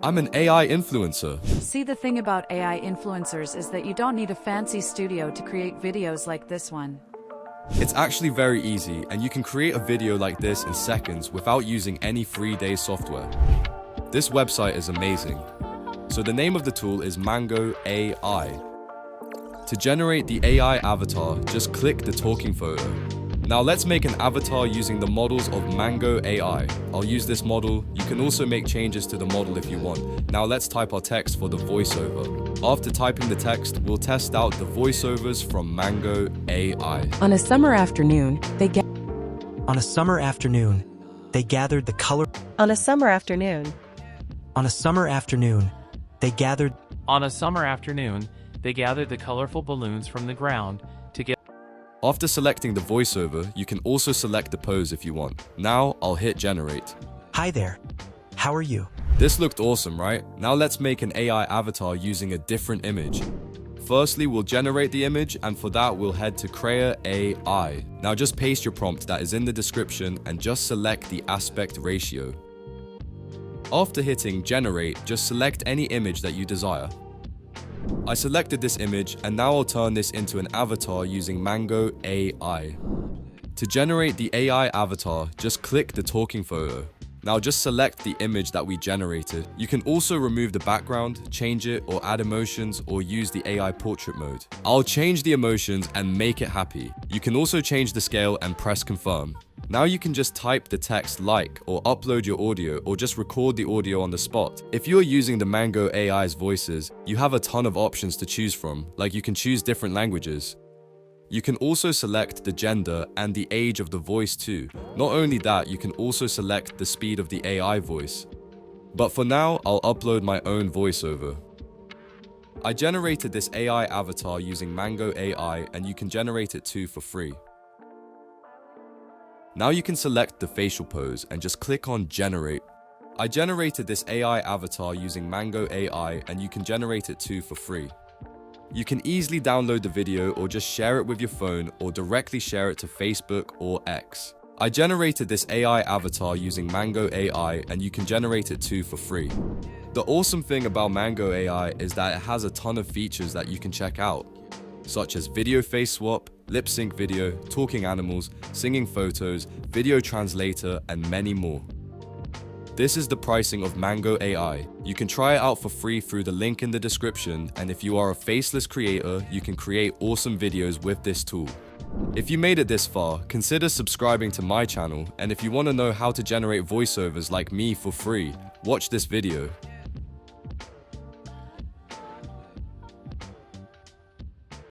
I'm an AI influencer. See, the thing about AI influencers is that you don't need a fancy studio to create videos like this one. It's actually very easy, and you can create a video like this in seconds without using any free-day software. This website is amazing. So the name of the tool is Mango AI. To generate the AI avatar, just click the talking photo. Now let's make an avatar using the models of Mango AI. I'll use this model. You can also make changes to the model if you want. Now let's type our text for the voiceover. After typing the text, we'll test out the voiceovers from Mango AI. On a summer afternoon, they On a summer afternoon, they gathered the color. On a summer afternoon. On a summer afternoon, they gathered. On a summer afternoon, they gathered the colorful balloons from the ground to get. After selecting the voiceover, you can also select the pose if you want. Now I'll hit generate. Hi there. How are you? This looked awesome, right? Now let's make an AI avatar using a different image. Firstly, we'll generate the image, and for that we'll head to Create AI. Now just paste your prompt that is in the description and just select the aspect ratio. After hitting generate, just select any image that you desire. I selected this image, and now I'll turn this into an avatar using Mango AI. To generate the AI avatar, just click the talking photo. Now just select the image that we generated. You can also remove the background, change it, or add emotions, or use the AI portrait mode. I'll change the emotions and make it happy. You can also change the scale and press confirm. Now you can just type the text like, or upload your audio, or just record the audio on the spot. If you're using the Mango AI's voices, you have a ton of options to choose from, like you can choose different languages. You can also select the gender and the age of the voice too. Not only that, you can also select the speed of the AI voice. But for now, I'll upload my own voiceover. I generated this AI avatar using Mango AI, and you can generate it too for free. Now you can select the facial pose and just click on generate. I generated this AI avatar using Mango AI, and you can generate it too for free. You can easily download the video or just share it with your phone, or directly share it to Facebook or X. I generated this AI avatar using Mango AI, and you can generate it too for free. The awesome thing about Mango AI is that it has a ton of features that you can check out, such as video face swap, lip sync video, talking animals, singing photos, video translator, and many more. This is the pricing of Mango AI. You can try it out for free through the link in the description, and if you are a faceless creator, you can create awesome videos with this tool. If you made it this far, consider subscribing to my channel, and if you want to know how to generate voiceovers like me for free, watch this video.